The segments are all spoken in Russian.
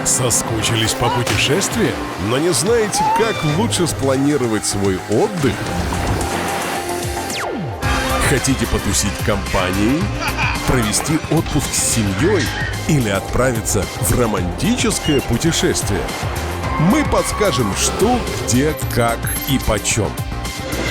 Соскучились по путешествиям, но не знаете, как лучше спланировать свой отдых? Хотите потусить компанией? Провести отпуск с семьей? Или отправиться в романтическое путешествие? Мы подскажем, что, где, как и почем.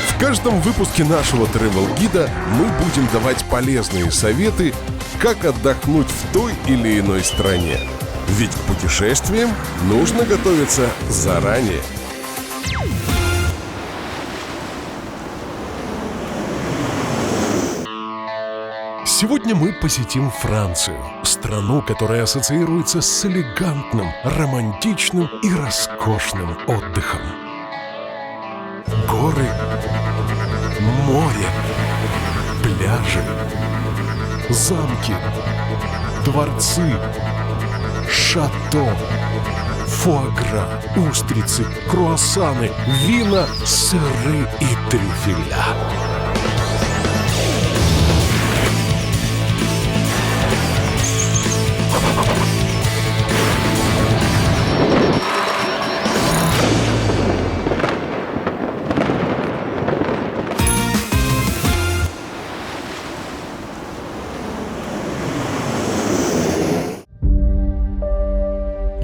В каждом выпуске нашего travel-гида мы будем давать полезные советы, как отдохнуть в той или иной стране. Ведь к путешествиям нужно готовиться заранее. Сегодня мы посетим Францию, страну, которая ассоциируется с элегантным, романтичным и роскошным отдыхом. Горы, море, пляжи, замки, дворцы, шато, фуагра, устрицы, круассаны, вина, сыры и трюфеля.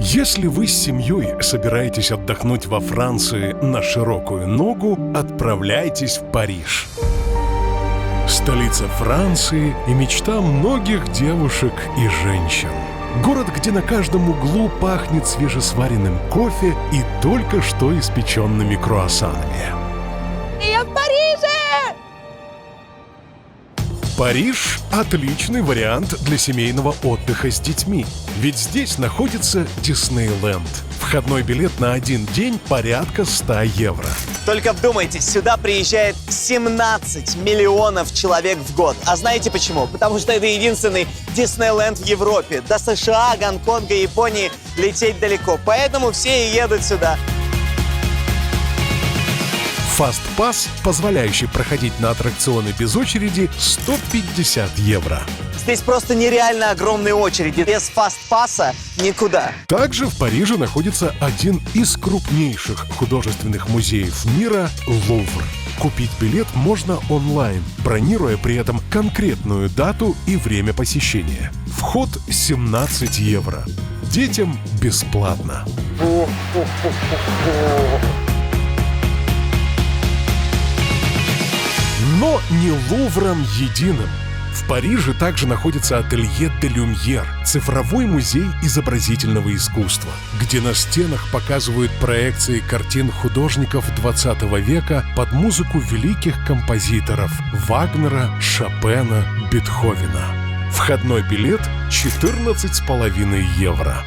Если вы с семьей собираетесь отдохнуть во Франции на широкую ногу, отправляйтесь в Париж. Столица Франции и мечта многих девушек и женщин. Город, где на каждом углу пахнет свежесваренным кофе и только что испеченными круассанами. Я в Париже! Париж – отличный вариант для семейного отдыха с детьми. Ведь здесь находится Диснейленд. Входной билет на один день порядка 100 евро. Только вдумайтесь, сюда приезжает 17 миллионов человек в год. А знаете почему? Потому что это единственный Диснейленд в Европе. До США, Гонконга, Японии лететь далеко. Поэтому все и едут сюда. Фастпасс, позволяющий проходить на аттракционы без очереди, 150 евро. Здесь просто нереально огромные очереди. Без фастпасса никуда. Также в Париже находится один из крупнейших художественных музеев мира – Лувр. Купить билет можно онлайн, бронируя при этом конкретную дату и время посещения. Вход 17 евро. Детям бесплатно. Но не Лувром единым. В Париже также находится ателье де Люмьер, цифровой музей изобразительного искусства, где на стенах показывают проекции картин художников 20 века под музыку великих композиторов Вагнера, Шопена, Бетховена. Входной билет 14,5 евро.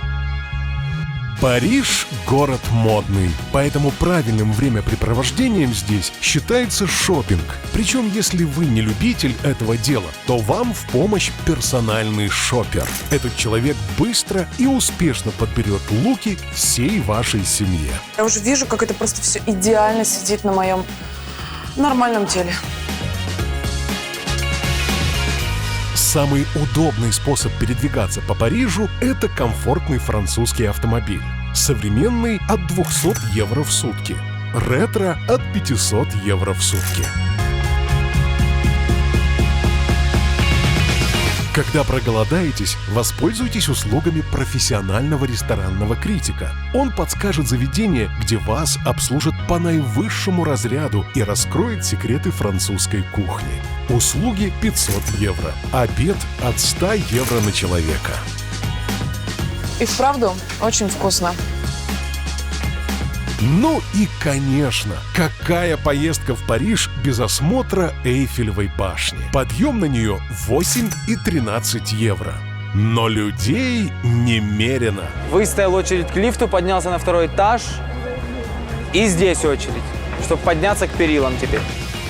Париж – город модный, поэтому правильным времяпрепровождением здесь считается шопинг. Причем, если вы не любитель этого дела, то вам в помощь персональный шопер. Этот человек быстро и успешно подберет луки всей вашей семье. Я уже вижу, как это просто все идеально сидит на моем нормальном теле. Самый удобный способ передвигаться по Парижу – это комфортный французский автомобиль. Современный – от 200 евро в сутки. Ретро – от 500 евро в сутки. Когда проголодаетесь, воспользуйтесь услугами профессионального ресторанного критика. Он подскажет заведение, где вас обслужат по наивысшему разряду и раскроет секреты французской кухни. Услуги 500 евро. Обед от 100 евро на человека. И вправду очень вкусно. Ну и, конечно, какая поездка в Париж без осмотра Эйфелевой башни? Подъем на нее 8 и 13 евро. Но людей немерено. Выстоял очередь к лифту, поднялся на второй этаж. И здесь очередь, чтобы подняться к перилам теперь.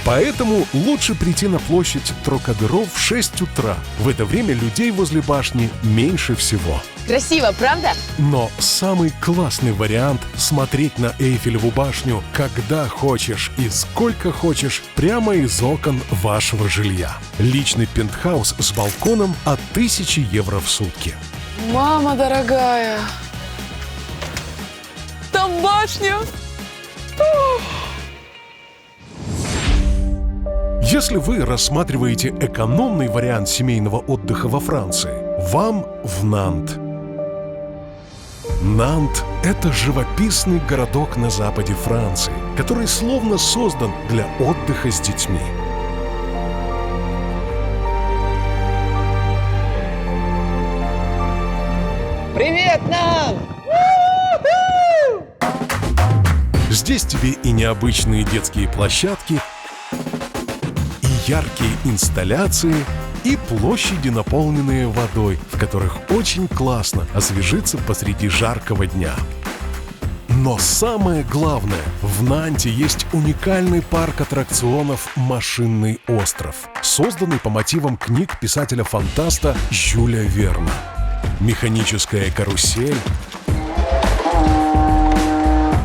Поэтому лучше прийти на площадь Трокадеро в 6 утра. В это время людей возле башни меньше всего. Красиво, правда? Но самый классный вариант – смотреть на Эйфелеву башню, когда хочешь и сколько хочешь, прямо из окон вашего жилья. Личный пентхаус с балконом от 1000 евро в сутки. Мама дорогая, там башня. Если вы рассматриваете экономный вариант семейного отдыха во Франции, вам в Нант. Нант – это живописный городок на западе Франции, который словно создан для отдыха с детьми. Привет нам! Здесь тебе и необычные детские площадки, и яркие инсталляции, и площади, наполненные водой, в которых очень классно освежиться посреди жаркого дня. Но самое главное, в Нанте есть уникальный парк аттракционов «Машинный остров», созданный по мотивам книг писателя-фантаста Жюля Верна. Механическая карусель,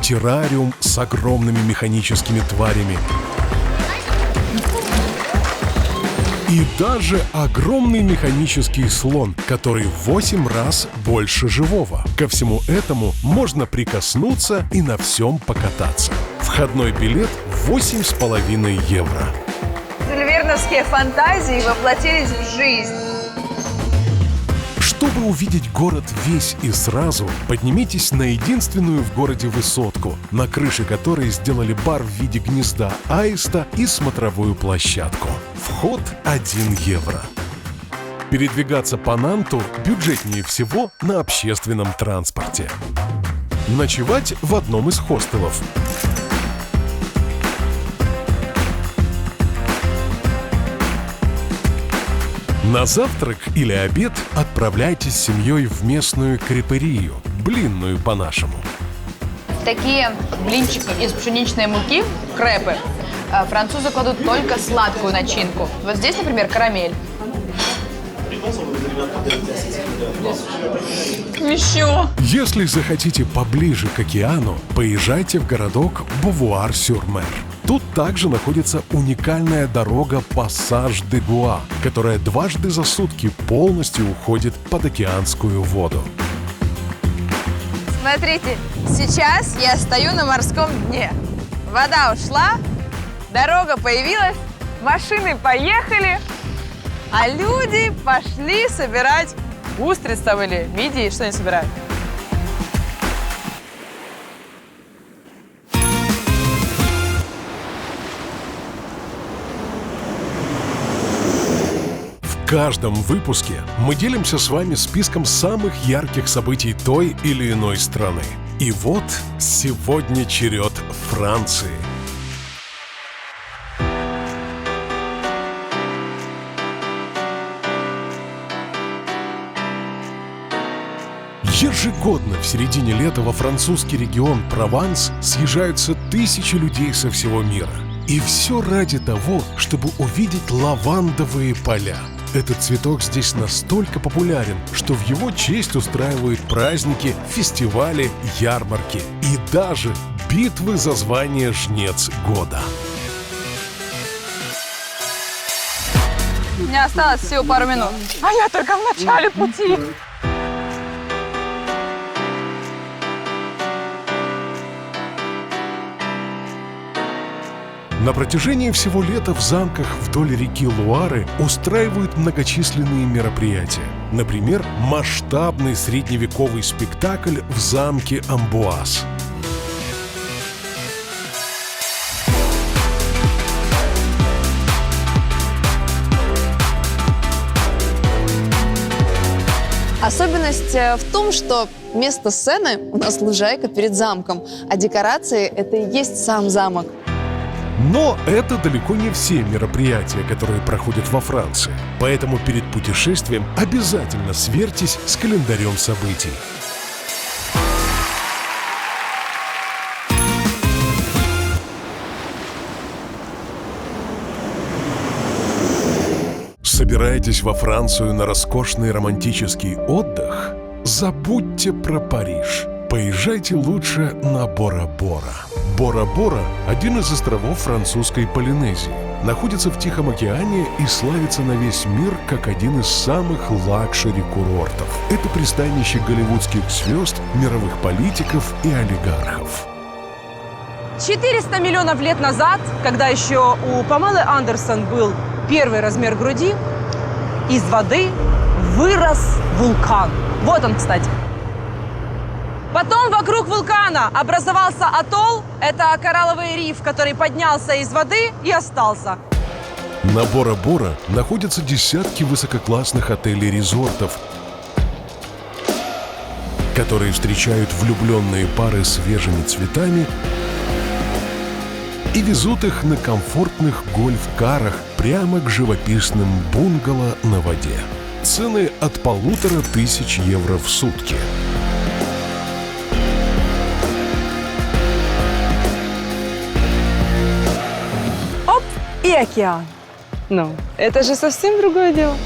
террариум с огромными механическими тварями и даже огромный механический слон, который в 8 раз больше живого. Ко всему этому можно прикоснуться и на всем покататься. Входной билет 8,5 евро. Жюльверновские фантазии воплотились в жизнь. Чтобы увидеть город весь и сразу, поднимитесь на единственную в городе высотку, на крыше которой сделали бар в виде гнезда аиста и смотровую площадку. Вход 1 евро. Передвигаться по Нанту бюджетнее всего на общественном транспорте. Ночевать в одном из хостелов. На завтрак или обед отправляйтесь с семьей в местную крепырию, блинную по-нашему. Такие блинчики из пшеничной муки, крепы, французы кладут только сладкую начинку. Вот здесь, например, карамель. Еще. Если захотите поближе к океану, поезжайте в городок Бувуар-сюр-Мер. Тут также находится уникальная дорога Пассаж-де-Гуа, которая дважды за сутки полностью уходит под океанскую воду. Смотрите, сейчас я стою на морском дне. Вода ушла, дорога появилась, машины поехали, а люди пошли собирать устриц там или мидии, что они собирают. В каждом выпуске мы делимся с вами списком самых ярких событий той или иной страны. И вот сегодня черед Франции. Ежегодно в середине лета во французский регион Прованс съезжаются тысячи людей со всего мира. И все ради того, чтобы увидеть лавандовые поля. Этот цветок здесь настолько популярен, что в его честь устраивают праздники, фестивали, ярмарки и даже битвы за звание «Жнец года». У меня осталось всего пару минут. А я только в начале пути. На протяжении всего лета в замках вдоль реки Луары устраивают многочисленные мероприятия. Например, масштабный средневековый спектакль в замке Амбуаз. Особенность в том, что место сцены у нас лужайка перед замком, а декорации — это и есть сам замок. Но это далеко не все мероприятия, которые проходят во Франции. Поэтому перед путешествием обязательно сверьтесь с календарем событий. Собираетесь во Францию на роскошный романтический отдых? Забудьте про Париж. Поезжайте лучше на Бора-Бора. Бора-Бора – один из островов французской Полинезии. находится в Тихом океане и славится на весь мир как один из самых лакшери-курортов. Это пристанище голливудских звезд, мировых политиков и олигархов. 400 миллионов лет назад, когда еще у Памелы Андерсон был первый размер груди, из воды вырос вулкан. Вот он, кстати. Потом вокруг вулкана образовался атолл. Это коралловый риф, который поднялся из воды и остался. На Бора-Бора находятся десятки высококлассных отелей-резортов, которые встречают влюбленные пары свежими цветами и везут их на комфортных гольф-карах прямо к живописным бунгало на воде. Цены от 1500 евро в сутки. Оп, и океан. Ну, это же совсем другое дело.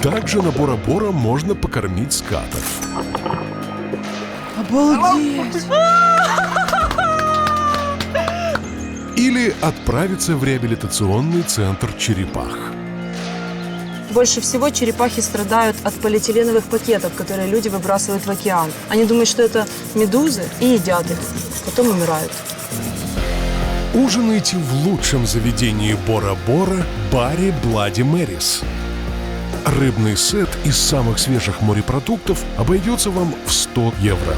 Также на Бора-Бора можно покормить скатов. Обалдеть! Или отправиться в реабилитационный центр черепах. Больше всего черепахи страдают от полиэтиленовых пакетов, которые люди выбрасывают в океан. Они думают, что это медузы, и едят их. Потом умирают. Ужинайте в лучшем заведении Бора-Бора баре Блади Мэрис. Рыбный сет из самых свежих морепродуктов обойдется вам в 100 евро.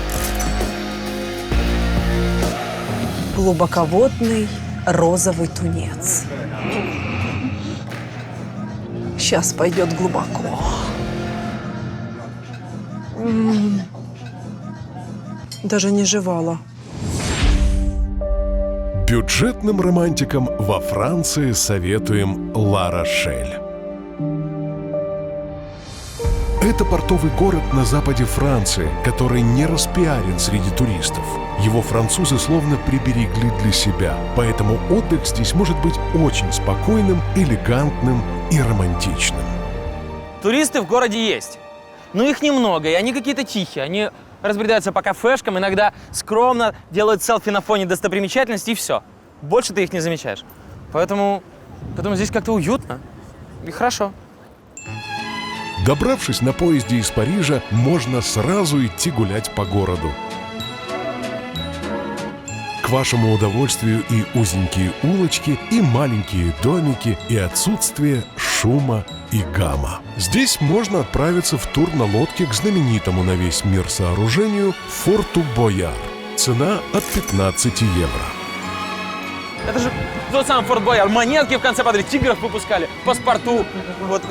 Глубоководный розовый тунец. Сейчас пойдет глубоко. Даже не жевала. Бюджетным романтикам во Франции советуем Ла-Рошель. Это портовый город на западе Франции, который не распиарен среди туристов. Его французы словно приберегли для себя, поэтому отдых здесь может быть очень спокойным, элегантным и романтичным. Туристы в городе есть, но их немного, и они какие-то тихие. Они разбредаются по кафешкам, иногда скромно делают селфи на фоне достопримечательностей, и все. Больше ты их не замечаешь. Поэтому здесь как-то уютно и хорошо. Добравшись на поезде из Парижа, можно сразу идти гулять по городу. К вашему удовольствию и узенькие улочки, и маленькие домики, и отсутствие шума и гамма. Здесь можно отправиться в тур на лодке к знаменитому на весь мир сооружению Форту Бояр. Цена от 15 евро. Это же тот самый Форт Бояр. Монетки в конце, смотри, тигров выпускали. Паспорту. Вот,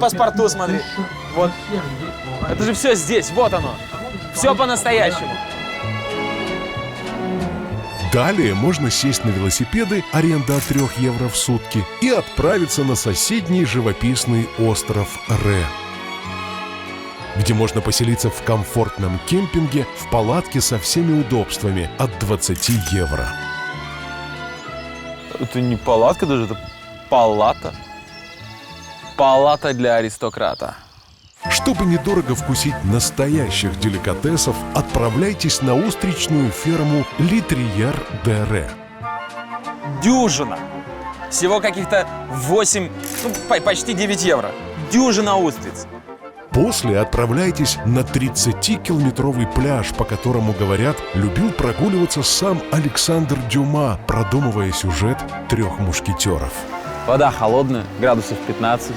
паспорту, смотри. Вот. Это же все здесь, вот оно. Все по-настоящему. Далее можно сесть на велосипеды, аренда от 3 евро в сутки, и отправиться на соседний живописный остров Ре, где можно поселиться в комфортном кемпинге в палатке со всеми удобствами от 20 евро. Это не палатка даже, это палата. Палата для аристократа. Чтобы недорого вкусить настоящих деликатесов, отправляйтесь на устричную ферму Литриер-де-Ре. Дюжина. Всего каких-то 8, почти 9 евро. Дюжина устриц. После отправляйтесь на 30-километровый пляж, по которому, говорят, любил прогуливаться сам Александр Дюма, продумывая сюжет «Трех мушкетеров». Вода холодная, градусов 15.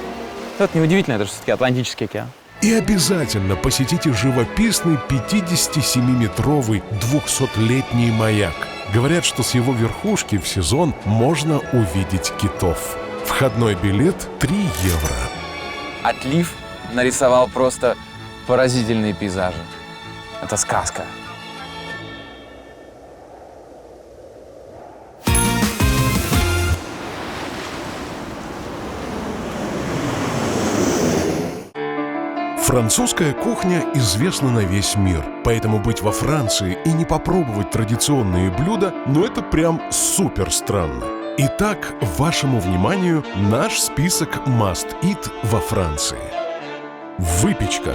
Это неудивительно, это же все-таки Атлантический океан. И обязательно посетите живописный 57-метровый 200-летний маяк. Говорят, что с его верхушки в сезон можно увидеть китов. Входной билет 3 евро. Отлив нарисовал просто поразительные пейзажи. Это сказка. Французская кухня известна на весь мир, поэтому быть во Франции и не попробовать традиционные блюда, это прям супер странно. Итак, вашему вниманию наш список must eat во Франции. Выпечка.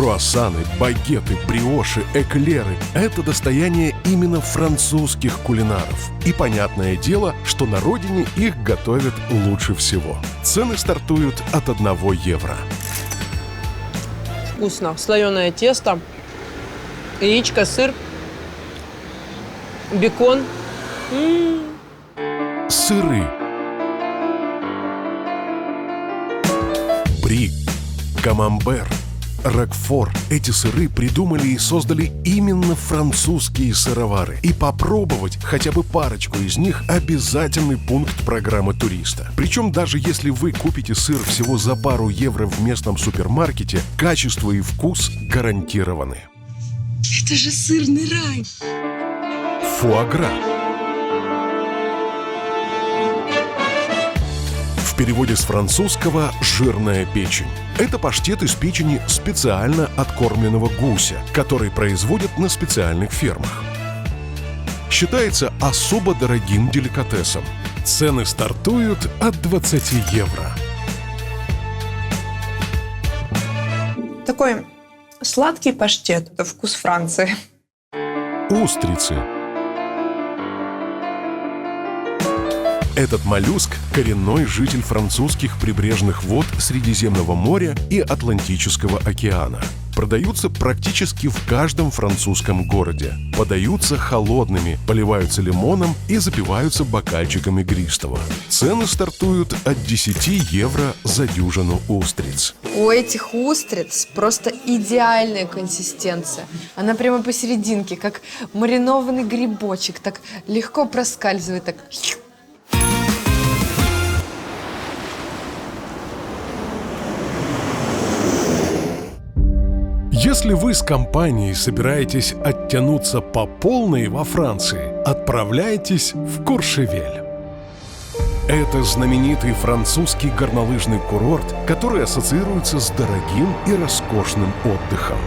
Круассаны, багеты, бриоши, эклеры – это достояние именно французских кулинаров. И понятное дело, что на родине их готовят лучше всего. Цены стартуют от 1 евро. Вкусно. Слоеное тесто, яичко, сыр, бекон. Сыры. Бри, камамбер, рокфор. Эти сыры придумали и создали именно французские сыровары. И попробовать хотя бы парочку из них – обязательный пункт программы туриста. Причем даже если вы купите сыр всего за пару евро в местном супермаркете, качество и вкус гарантированы. Это же сырный рай. Фуагра. В переводе с французского «жирная печень». Это паштет из печени специально откормленного гуся, который производят на специальных фермах. Считается особо дорогим деликатесом. Цены стартуют от 20 евро. Такой сладкий паштет. Это вкус Франции. Устрицы. Этот моллюск – коренной житель французских прибрежных вод Средиземного моря и Атлантического океана. Продаются практически в каждом французском городе. Подаются холодными, поливаются лимоном и запиваются бокальчиком игристого. Цены стартуют от 10 евро за дюжину устриц. У этих устриц просто идеальная консистенция. Она прямо посерединке, как маринованный грибочек, так легко проскальзывает, так... Если вы с компанией собираетесь оттянуться по полной во Франции, отправляйтесь в Куршевель. Это знаменитый французский горнолыжный курорт, который ассоциируется с дорогим и роскошным отдыхом.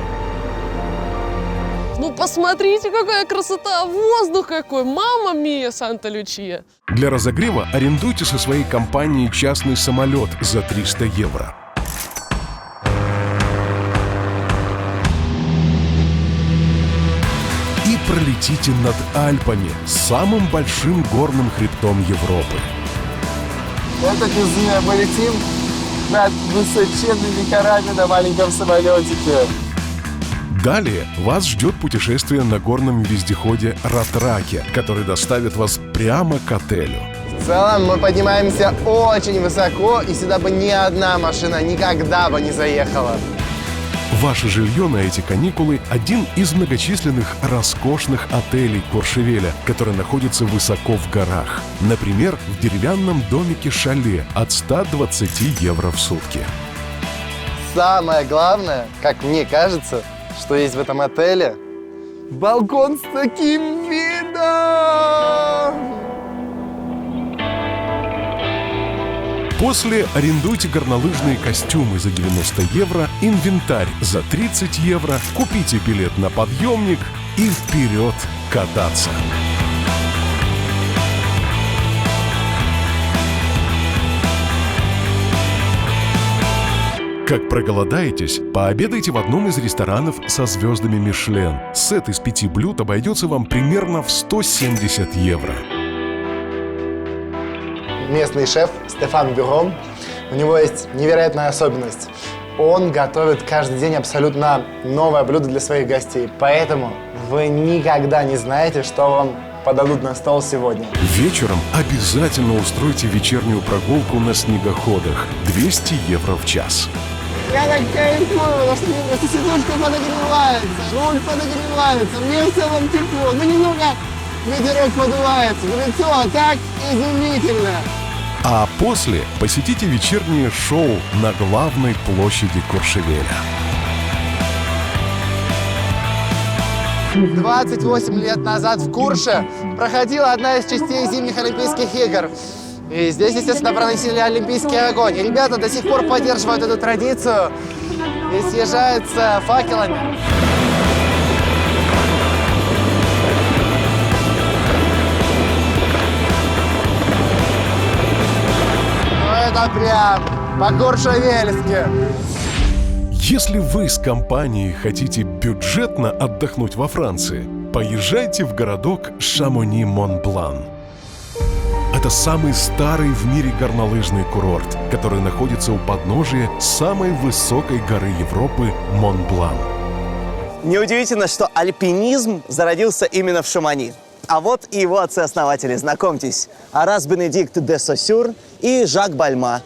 Ну, посмотрите, какая красота! Воздух какой! Мамма мия, Санта-Лючия! Для разогрева арендуйте со своей компанией частный самолет за 300 евро. И пролетите над Альпами, самым большим горным хребтом Европы. Это безумие, мы летим над высоченными горами на маленьком самолетике. Далее вас ждет путешествие на горном вездеходе Ратраке, который доставит вас прямо к отелю. В целом мы поднимаемся очень высоко, и сюда бы ни одна машина никогда бы не заехала. Ваше жилье на эти каникулы – один из многочисленных роскошных отелей Куршевеля, который находится высоко в горах. Например, в деревянном домике-шале от 120 евро в сутки. Самое главное, как мне кажется, что есть в этом отеле – балкон с таким видом! После арендуйте горнолыжные костюмы за 90 евро, инвентарь за 30 евро, купите билет на подъемник и вперед кататься. Как проголодаетесь, пообедайте в одном из ресторанов со звездами Мишлен. Сет из 5 блюд обойдется вам примерно в 170 евро. Местный шеф Стефан Бюро, у него есть невероятная особенность. Он готовит каждый день абсолютно новое блюдо для своих гостей. Поэтому вы никогда не знаете, что вам подадут на стол сегодня. Вечером обязательно устройте вечернюю прогулку на снегоходах. 200 евро в час. Я так кайфую, потому что мне сидушка подогревается, руль подогревается, мне в целом тепло. Ну немного ветерок подувается в лицо, так изумительно. А после посетите вечернее шоу на главной площади Куршевеля. 28 лет назад в Курше проходила одна из частей зимних Олимпийских игр. И здесь, естественно, проносили олимпийский огонь. И ребята до сих пор поддерживают эту традицию и съезжаются факелами. Ну это прям по-куршевельски. Если вы с компанией хотите бюджетно отдохнуть во Франции, поезжайте в городок Шамони-Монблан. Это самый старый в мире горнолыжный курорт, который находится у подножия самой высокой горы Европы Монблан. Неудивительно, что альпинизм зародился именно в Шамони. А вот и его отцы-основатели, знакомьтесь. Арас Бенедикт де Сосюр и Жак Бальма.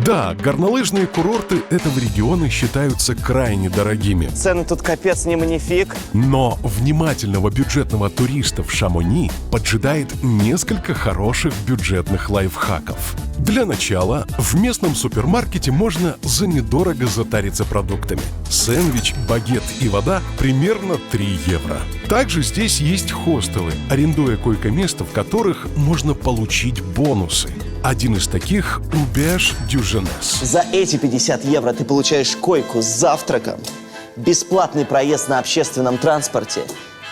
Да, горнолыжные курорты этого региона считаются крайне дорогими. Цены тут капец не манифик. Но внимательного бюджетного туриста в Шамони поджидает несколько хороших бюджетных лайфхаков. Для начала, в местном супермаркете можно за недорого затариться продуктами. Сэндвич, багет и вода примерно 3 евро. Также здесь есть хостелы, арендуя койко-место, в которых можно получить бонусы. Один из таких – Auberge du Jeunesse. За эти 50 евро ты получаешь койку с завтраком, бесплатный проезд на общественном транспорте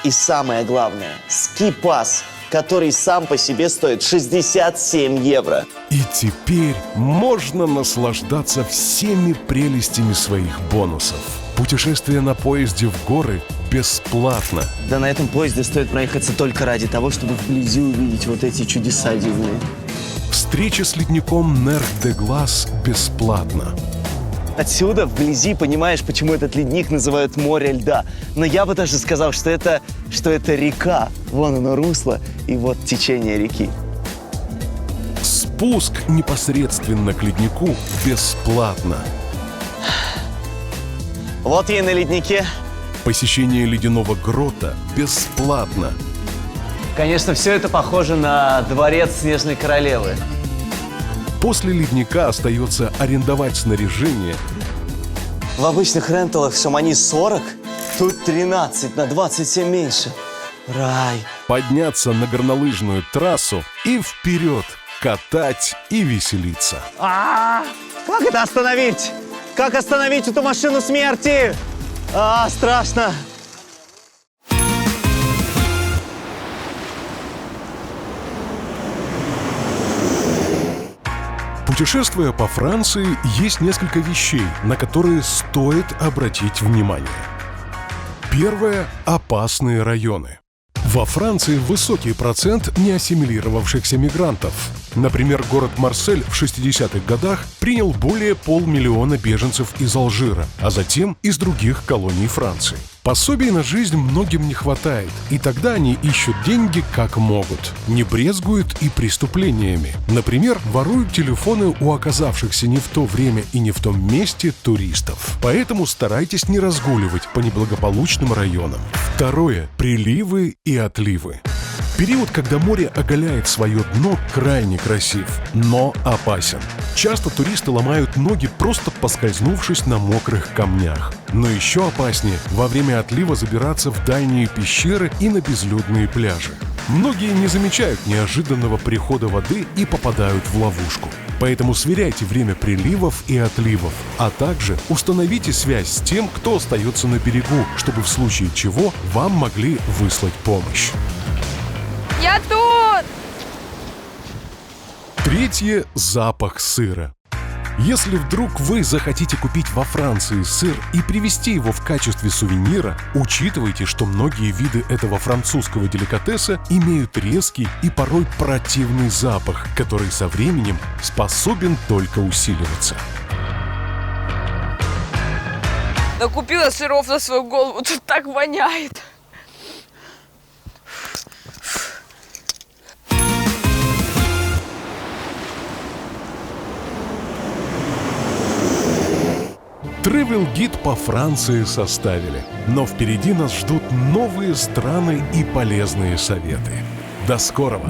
и, самое главное, ски-пас, который сам по себе стоит 67 евро. И теперь можно наслаждаться всеми прелестями своих бонусов. Путешествие на поезде в горы бесплатно. Да на этом поезде стоит проехаться только ради того, чтобы вблизи увидеть вот эти чудеса дивные. Встреча с ледником Нерк-де-Глас бесплатно. Отсюда, вблизи, понимаешь, почему этот ледник называют море льда. Но я бы даже сказал, что это река. Вон оно русло, и вот течение реки. Спуск непосредственно к леднику бесплатно. Вот я и на леднике. Посещение ледяного грота бесплатно. Конечно, все это похоже на дворец Снежной Королевы. После ледника остается арендовать снаряжение. В обычных ренталах в Шамони 40, тут 13, на 27 меньше. Рай. Подняться на горнолыжную трассу и вперед катать и веселиться. Как это остановить? Как остановить эту машину смерти? Страшно. Путешествуя по Франции, есть несколько вещей, на которые стоит обратить внимание. Первое – опасные районы. Во Франции высокий процент неассимилировавшихся мигрантов. Например, город Марсель в 60-х годах принял более 500 000 беженцев из Алжира, а затем из других колоний Франции. Пособий на жизнь многим не хватает, и тогда они ищут деньги как могут. Не брезгуют и преступлениями. Например, воруют телефоны у оказавшихся не в то время и не в том месте туристов. Поэтому старайтесь не разгуливать по неблагополучным районам. Второе – приливы и отливы. Период, когда море оголяет свое дно, крайне красив, но опасен. Часто туристы ломают ноги, просто поскользнувшись на мокрых камнях. Но еще опаснее во время отлива забираться в дальние пещеры и на безлюдные пляжи. Многие не замечают неожиданного прихода воды и попадают в ловушку. Поэтому сверяйте время приливов и отливов, а также установите связь с тем, кто остается на берегу, чтобы в случае чего вам могли выслать помощь. Я тут! Третье – запах сыра. Если вдруг вы захотите купить во Франции сыр и привезти его в качестве сувенира, учитывайте, что многие виды этого французского деликатеса имеют резкий и порой противный запах, который со временем способен только усиливаться. Да купила сыров на свою голову, тут так воняет. Travel-гид по Франции составили, но впереди нас ждут новые страны и полезные советы. До скорого!